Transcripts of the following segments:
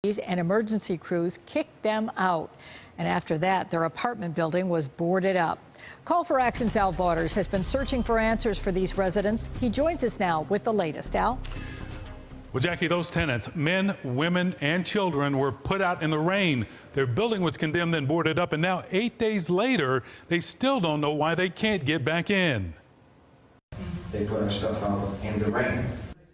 and emergency crews kicked them out. And after that, their apartment building was boarded up. Call for Action's Al Vaughters has been searching for answers for these residents. He joins us now with the latest. Al? Well, Jackie, those tenants, men, women, and children, were put out in the rain. Their building was condemned and boarded up, and now 8 days later, they still don't know why they can't get back in. They put our stuff out in the rain.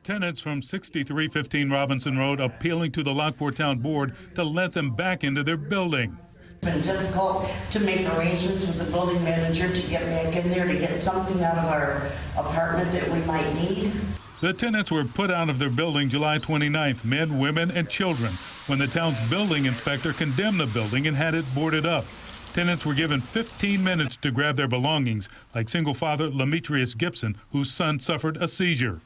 Tenants from 6315 Robinson Road appealing to the Lockport Town Board to let them back into their building. It's been difficult to make arrangements with the building manager to get back in there to get something out of our apartment that we might need. The tenants were put out of their building July 29th, men, women, and children, when the town's building inspector condemned the building and had it boarded up. Tenants were given 15 minutes to grab their belongings, like single father Lametrius Gibson, whose son suffered a seizure.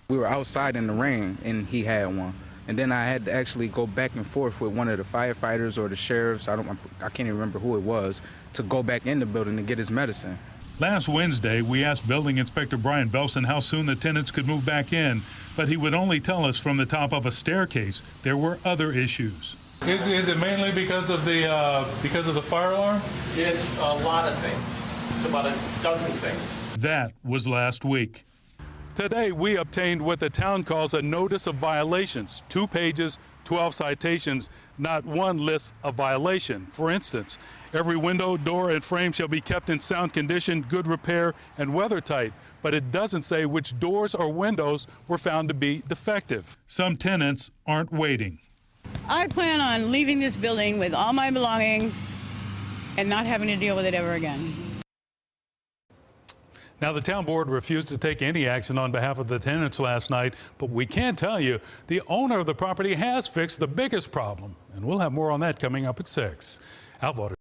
We were outside in the rain, and he had one. And then I had to actually go back and forth with one of the firefighters or the sheriffs, I can't even remember who it was, to go back in the building to get his medicine. Last Wednesday, we asked Building Inspector Brian Belson how soon the tenants could move back in, but he would only tell us from the top of a staircase there were other issues. Is it mainly because of the fire alarm? It's a lot of things. It's about a dozen things. That was last week. Today, we obtained what the town calls a notice of violations. 2 pages, 12 citations, not one lists a violation. For instance, every window, door, and frame shall be kept in sound condition, good repair, and weather tight. But it doesn't say which doors or windows were found to be defective. Some tenants aren't waiting. I plan on leaving this building with all my belongings and not having to deal with it ever again. Now, the town board refused to take any action on behalf of the tenants last night, but we can tell you the owner of the property has fixed the biggest problem, and we'll have more on that coming up at 6. Al Vaughters.